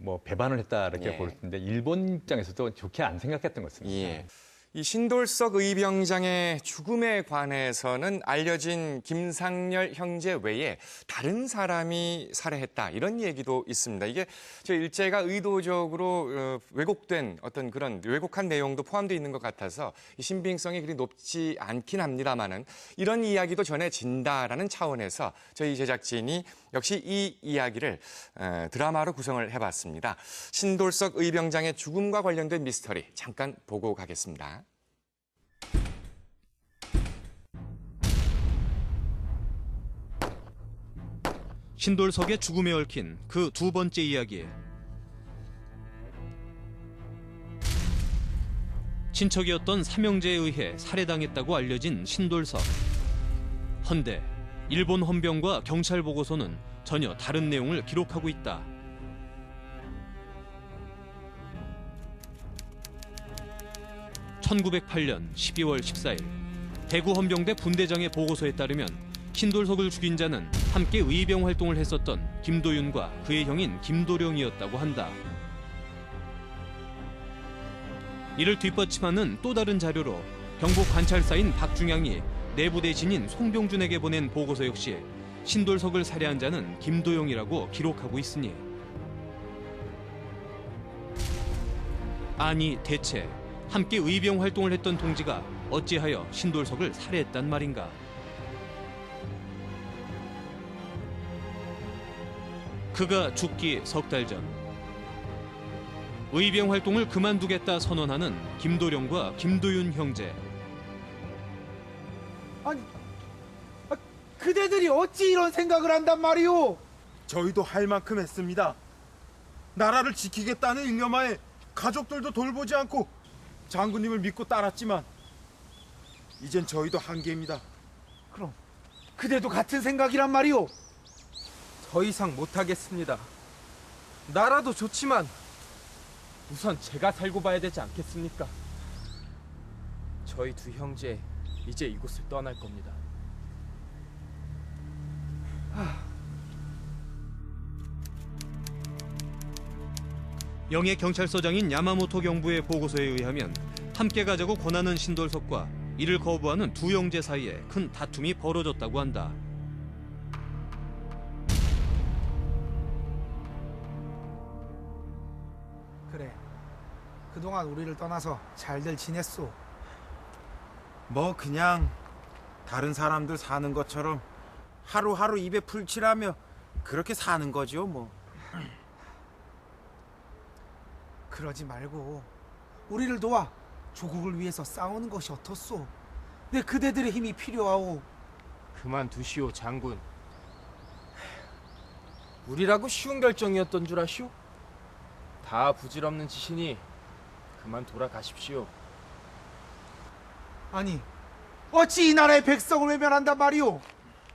뭐 배반을 했다 이렇게 예. 볼 텐데 일본 입장에서도 좋게 안 생각했던 것 같습니다. 예. 이 신돌석 의병장의 죽음에 관해서는 알려진 김상렬 형제 외에 다른 사람이 살해했다 이런 얘기도 있습니다. 이게 저 일제가 의도적으로 왜곡된 어떤 그런 왜곡한 내용도 포함되어 있는 것 같아서 이 신빙성이 그리 높지 않긴 합니다만은 이런 이야기도 전해진다라는 차원에서 저희 제작진이 역시 이 이야기를 드라마로 구성을 해봤습니다. 신돌석 의병장의 죽음과 관련된 미스터리 잠깐 보고 가겠습니다. 신돌석의 죽음에 얽힌 그 두 번째 이야기. 친척이었던 삼형제에 의해 살해당했다고 알려진 신돌석. 헌데 일본 헌병과 경찰 보고서는 전혀 다른 내용을 기록하고 있다. (1908년 12월 14일) 대구 헌병대 분대장의 보고서에 따르면 신돌석을 죽인 자는 함께 의병 활동을 했었던 김도윤과 그의 형인 김도령이었다고 한다. 이를 뒷받침하는 또 다른 자료로 경북 관찰사인 박중양이 내부 대신인 송병준에게 보낸 보고서 역시 신돌석을 살해한 자는 김도영이라고 기록하고 있으니, 아니 대체 함께 의병 활동을 했던 동지가 어찌하여 신돌석을 살해했단 말인가? 그가 죽기 석 달 전 의병 활동을 그만두겠다 선언하는 김도령과 김도윤 형제. 아니, 그대들이 어찌 이런 생각을 한단 말이오? 저희도 할 만큼 했습니다. 나라를 지키겠다는 일념하에 가족들도 돌보지 않고 장군님을 믿고 따랐지만 이젠 저희도 한계입니다. 그럼 그대도 같은 생각이란 말이오? 더 이상 못하겠습니다. 나라도 좋지만 우선 제가 살고 봐야 되지 않겠습니까? 저희 두 형제 이제 이곳을 떠날 겁니다. 영해 경찰서장인 야마모토 경부의 보고서에 의하면 함께 가자고 권하는 신돌석과 이를 거부하는 두 형제 사이에 큰 다툼이 벌어졌다고 한다. 그래, 그동안 우리를 떠나서 잘들 지냈소. 뭐 그냥 다른 사람들 사는 것처럼 하루하루 입에 풀칠하며 그렇게 사는 거죠 뭐. 그러지 말고 우리를 도와 조국을 위해서 싸우는 것이 어떻소? 내 그대들의 힘이 필요하오. 그만두시오, 장군. 우리라고 쉬운 결정이었던 줄 아시오? 다 부질없는 짓이니 그만 돌아가십시오. 아니, 어찌 이 나라의 백성을 외면한단 말이오?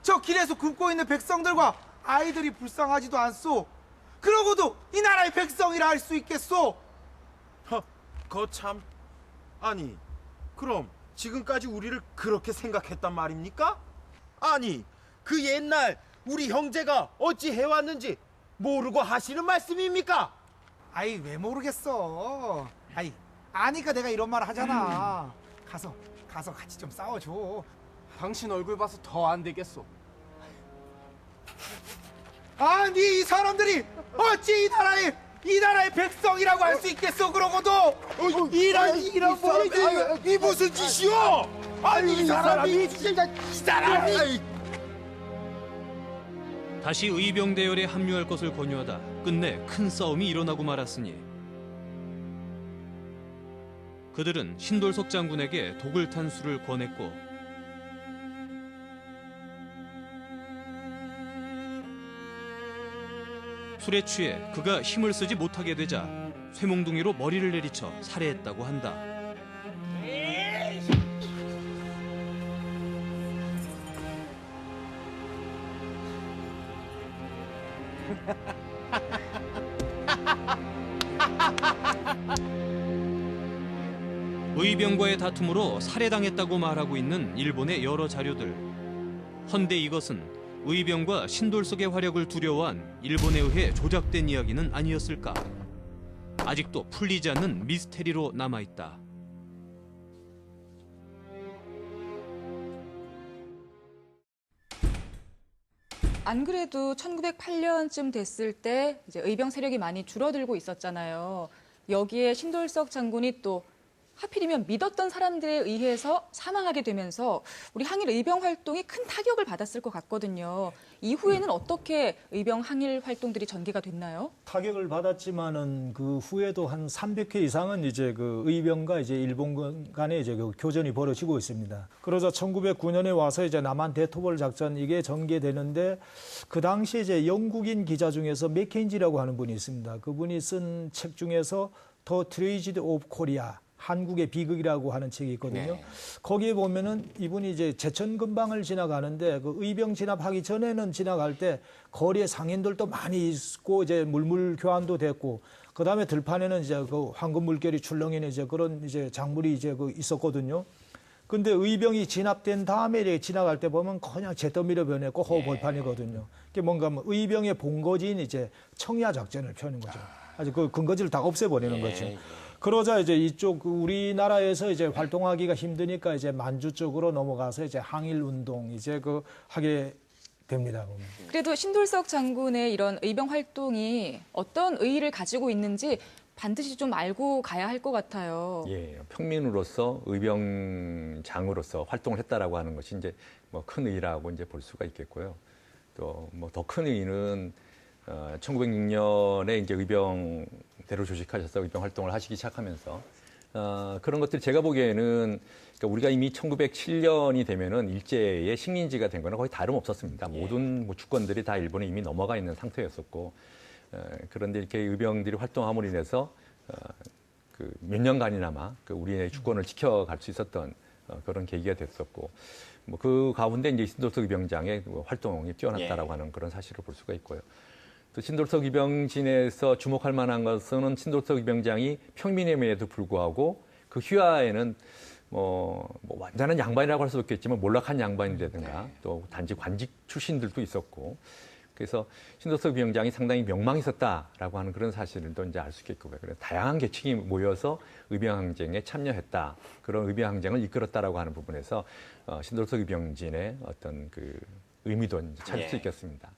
저 길에서 굶고 있는 백성들과 아이들이 불쌍하지도 않소. 그러고도 이 나라의 백성이라 할 수 있겠소? 거참. 아니, 그럼 지금까지 우리를 그렇게 생각했단 말입니까? 아니, 그 옛날 우리 형제가 어찌 해왔는지 모르고 하시는 말씀입니까? 아이, 왜 모르겠어. 아이, 아니까 내가 이런 말 하잖아. 가서 같이 좀 싸워줘. 당신 얼굴 봐서 더 안 되겠소. 아니, 이 사람들이 어찌 이 나라의 백성이라고 할 수 있겠어? 그러고도 이런 이 무슨 짓이오? 아니, 이 사람이 진짜 이 사람이. 다시 의병 대열에 합류할 것을 권유하다 끝내 큰 싸움이 일어나고 말았으니, 그들은 신돌석 장군에게 독을 탄 술을 권했고 술에 취해 그가 힘을 쓰지 못하게 되자 쇠몽둥이로 머리를 내리쳐 살해했다고 한다. 의병과의 다툼으로 살해당했다고 말하고 있는 일본의 여러 자료들. 헌데 이것은 의병과 신돌석의 활약을 두려워한 일본에 의해 조작된 이야기는 아니었을까? 아직도 풀리지 않는 미스테리로 남아있다. 안 그래도 1908년쯤 됐을 때 이제 의병 세력이 많이 줄어들고 있었잖아요. 여기에 신돌석 장군이 또 하필이면 믿었던 사람들에 의해서 사망하게 되면서 우리 항일 의병 활동이 큰 타격을 받았을 것 같거든요. 이후에는 어떻게 의병 항일 활동들이 전개가 됐나요? 타격을 받았지만은 그 후에도 한 300회 이상은 이제 그 의병과 이제 일본 간에 이제 그 교전이 벌어지고 있습니다. 그러자 1909년에 와서 이제 남한 대토벌 작전 이게 전개되는데 그 당시 이제 영국인 기자 중에서 맥켄지라고 하는 분이 있습니다. 그분이 쓴 책 중에서 더 트레이지드 오브 코리아 한국의 비극이라고 하는 책이 있거든요. 네. 거기에 보면은 이분이 이제 제천 근방을 지나가는데 그 의병 진압하기 전에는 지나갈 때 거리에 상인들도 많이 있고 이제 물물 교환도 됐고 그 다음에 들판에는 이제 그 황금 물결이 출렁이는 이제 그런 이제 작물이 이제 그 있었거든요. 근데 의병이 진압된 다음에 이제 지나갈 때 보면 그냥 잿더미로 변했고 허벌판이거든요. 그게 뭔가 뭐 의병의 본거지인 이제 청야 작전을 펴는 거죠. 아주 그 근거지를 다 없애버리는 거죠. 그러자 이제 이쪽 우리나라에서 이제 활동하기가 힘드니까 이제 만주 쪽으로 넘어가서 이제 항일 운동 이제 그 하게 됩니다. 보면. 그래도 신돌석 장군의 이런 의병 활동이 어떤 의의를 가지고 있는지 반드시 좀 알고 가야 할 것 같아요. 예, 평민으로서 의병장으로서 활동을 했다라고 하는 것이 이제 뭐 큰 의의라고 이제 볼 수가 있겠고요. 또 뭐 더 큰 의의는 1906년에 이제 의병대로 조직하셔서 의병 활동을 하시기 시작하면서 그런 것들 제가 보기에는 그러니까 우리가 이미 1907년이 되면은 일제의 식민지가 된 거는 거의 다름없었습니다. 모든 뭐 주권들이 다 일본에 이미 넘어가 있는 상태였었고 그런데 이렇게 의병들이 활동함으로 인해서 그 몇 년간이나마 그 우리의 주권을 지켜갈 수 있었던 그런 계기가 됐었고 뭐 그 가운데 이제 신돌석 의병장의 활동이 뛰어났다라고 하는 그런 사실을 볼 수가 있고요. 또 신돌석 의병진에서 주목할 만한 것은 신돌석 의병장이 평민임에도 불구하고 그 휘하에는 뭐 완전한 양반이라고 할 수 없겠지만 몰락한 양반이라든가 또 단지 관직 출신들도 있었고 그래서 신돌석 의병장이 상당히 명망이 있었다라고 하는 그런 사실을 또 이제 알 수 있겠고요. 그래서 다양한 계층이 모여서 의병항쟁에 참여했다. 그런 의병항쟁을 이끌었다라고 하는 부분에서 신돌석 의병진의 어떤 그 의미도 이제 찾을 수 있겠습니다.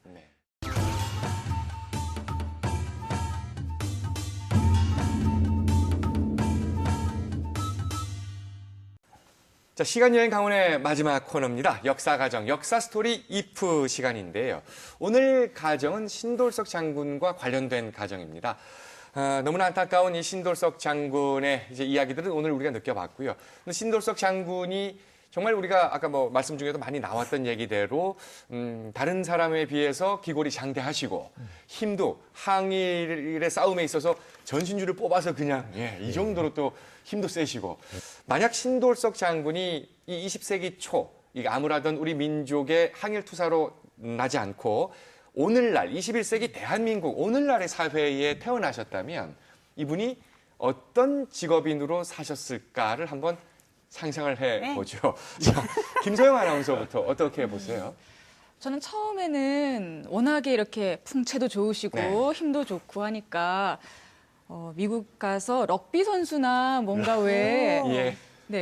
자, 시간여행 강원의 마지막 코너입니다. 역사가정, 역사스토리 이프 시간인데요. 오늘 가정은 신돌석 장군과 관련된 가정입니다. 너무나 안타까운 이 신돌석 장군의 이제 이야기들은 오늘 우리가 느껴봤고요. 근데 신돌석 장군이 정말 우리가 아까 뭐 말씀 중에도 많이 나왔던 얘기대로 다른 사람에 비해서 기골이 장대하시고 힘도 항일의 싸움에 있어서 전신줄을 뽑아서 그냥 이 정도로 또 힘도 세시고 만약 신돌석 장군이 이 20세기 초 이 암울하던 우리 민족의 항일 투사로 나지 않고 오늘날 21세기 대한민국 오늘날의 사회에 태어나셨다면 이분이 어떤 직업인으로 사셨을까를 한번 상상을 해보죠. 자, 김소영 아나운서부터 어떻게 보세요? 저는 처음에는 워낙에 이렇게 풍채도 좋으시고 힘도 좋고 하니까 미국 가서 럭비 선수나 뭔가 왜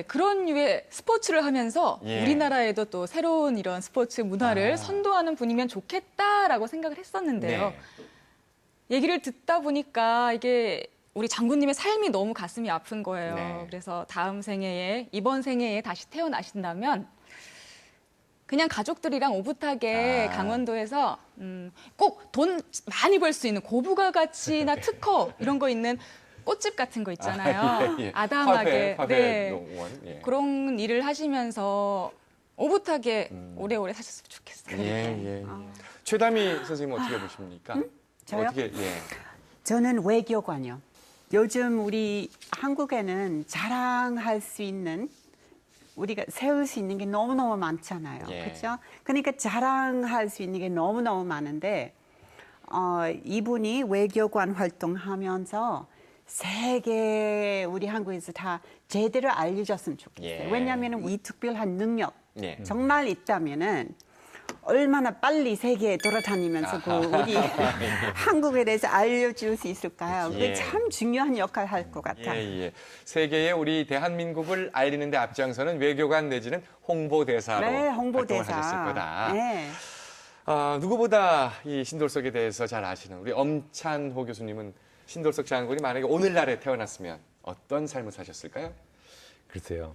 그런 류의 스포츠를 하면서 우리나라에도 또 새로운 이런 스포츠 문화를 선도하는 분이면 좋겠다라고 생각을 했었는데요. 얘기를 듣다 보니까 이게 우리 장군님의 삶이 너무 가슴이 아픈 거예요. 그래서 다음 생애에, 이번 생애에 다시 태어나신다면 그냥 가족들이랑 오붓하게 강원도에서 꼭 돈 많이 벌 수 있는 고부가 가치나 특허 이런 거 있는 꽃집 같은 거 있잖아요. 아담하게. 화훼 농원. 그런 일을 하시면서 오붓하게 오래오래 사셨으면 좋겠어요. 최다미 선생님 어떻게 보십니까? 저요? 어떻게, 저는 외교관이요. 요즘 우리 한국에는 자랑할 수 있는 우리가 세울 수 있는 게 너무너무 많잖아요. 그렇죠? 그러니까 자랑할 수 있는 게 너무너무 많은데 이분이 외교관 활동하면서 세계 우리 한국에서 다 제대로 알려졌으면 좋겠어요. 왜냐하면 이 특별한 능력 정말 있다면은 얼마나 빨리 세계에 돌아다니면서 그 우리 한국에 대해서 알려줄 수 있을까요? 그게 예. 참 중요한 역할을 할 것 같아요. 예. 세계에 우리 대한민국을 알리는 데 앞장서는 외교관 내지는 홍보대사로 네, 홍보대사. 활동을 하셨을 거다. 네. 누구보다 이 신돌석에 대해서 잘 아시는 우리 엄찬호 교수님은 신돌석 장군이 만약에 오늘날에 태어났으면 어떤 삶을 사셨을까요? 글쎄요.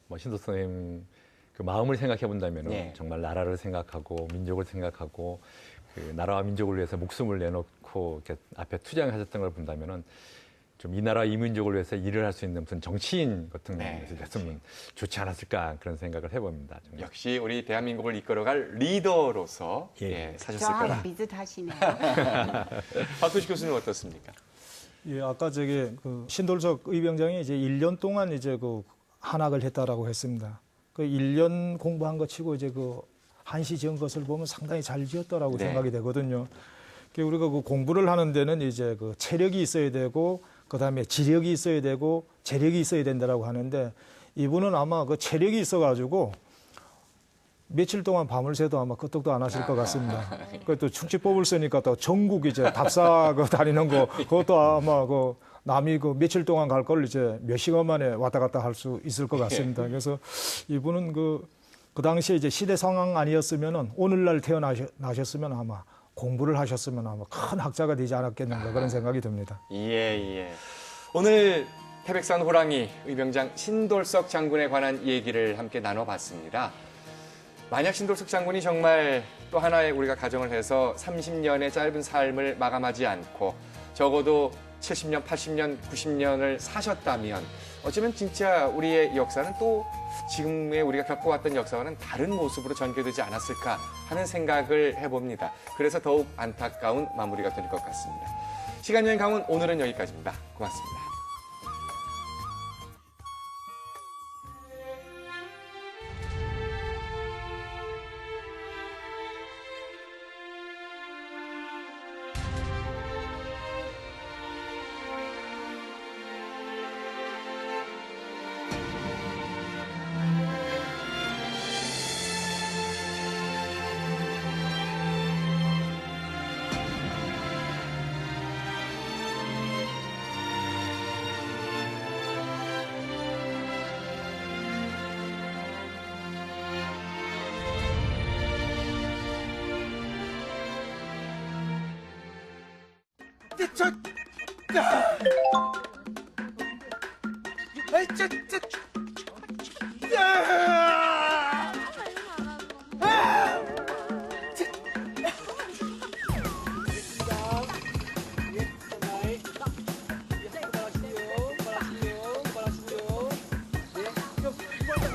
뭐 신돌석 선생님 그 마음을 생각해 본다면 네. 정말 나라를 생각하고 민족을 생각하고 그 나라와 민족을 위해서 목숨을 내놓고 이렇게 앞에 투쟁하셨던 걸 본다면은 좀 이 나라 이 민족을 위해서 일을 할 수 있는 무슨 정치인 같은 것이 됐으면 좋지 않았을까 그런 생각을 해봅니다. 정말. 역시 우리 대한민국을 이끌어갈 리더로서 사셨을 저하고 거다. 비슷하시네요. 박도식 교수님 어떻습니까? 예, 아까 그 신돌석 의병장이 이제 1년 동안 이제 그 한학을 했다라고 했습니다. 그 1년 공부한 거 치고 이제 그 한시 지은 것을 보면 상당히 잘 지었다라고 네. 생각이 되거든요. 우리가 그 공부를 하는 데는 이제 그 체력이 있어야 되고 그다음에 지력이 있어야 되고 재력이 있어야 된다라고 하는데 이분은 아마 그 체력이 있어가지고 며칠 동안 밤을 새도 아마 끄떡도 안 하실 것 같습니다. 또 축지법을 쓰니까 또 전국 이제 답사 그 다니는 거 그것도 아마 그 남이 그 며칠 동안 갈 걸 이제 몇 시간 만에 왔다 갔다 할 수 있을 것 같습니다. 그래서 이분은 그 당시에 이제 시대 상황 아니었으면은 오늘날 태어나셨으면 아마 공부를 하셨으면 아마 큰 학자가 되지 않았겠는가 그런 생각이 듭니다. 예. 오늘 태백산 호랑이 의병장 신돌석 장군에 관한 얘기를 함께 나눠봤습니다. 만약 신돌석 장군이 정말 또 하나의 우리가 가정을 해서 30년의 짧은 삶을 마감하지 않고 적어도 70년, 80년, 90년을 사셨다면 어쩌면 진짜 우리의 역사는 또 지금의 우리가 겪어왔던 역사와는 다른 모습으로 전개되지 않았을까 하는 생각을 해봅니다. 그래서 더욱 안타까운 마무리가 될 것 같습니다. 시간여행 강원 오늘은 여기까지입니다. 고맙습니다.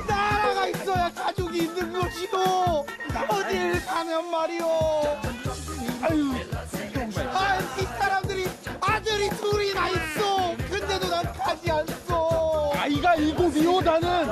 나라가 있어야 가족이 있는 것이고 어딜 가면 말이오. 아유, 이 사람들이 아들이 둘이나 있어. 근데도 난 가지 않소. 아이가 일곱이요 나는.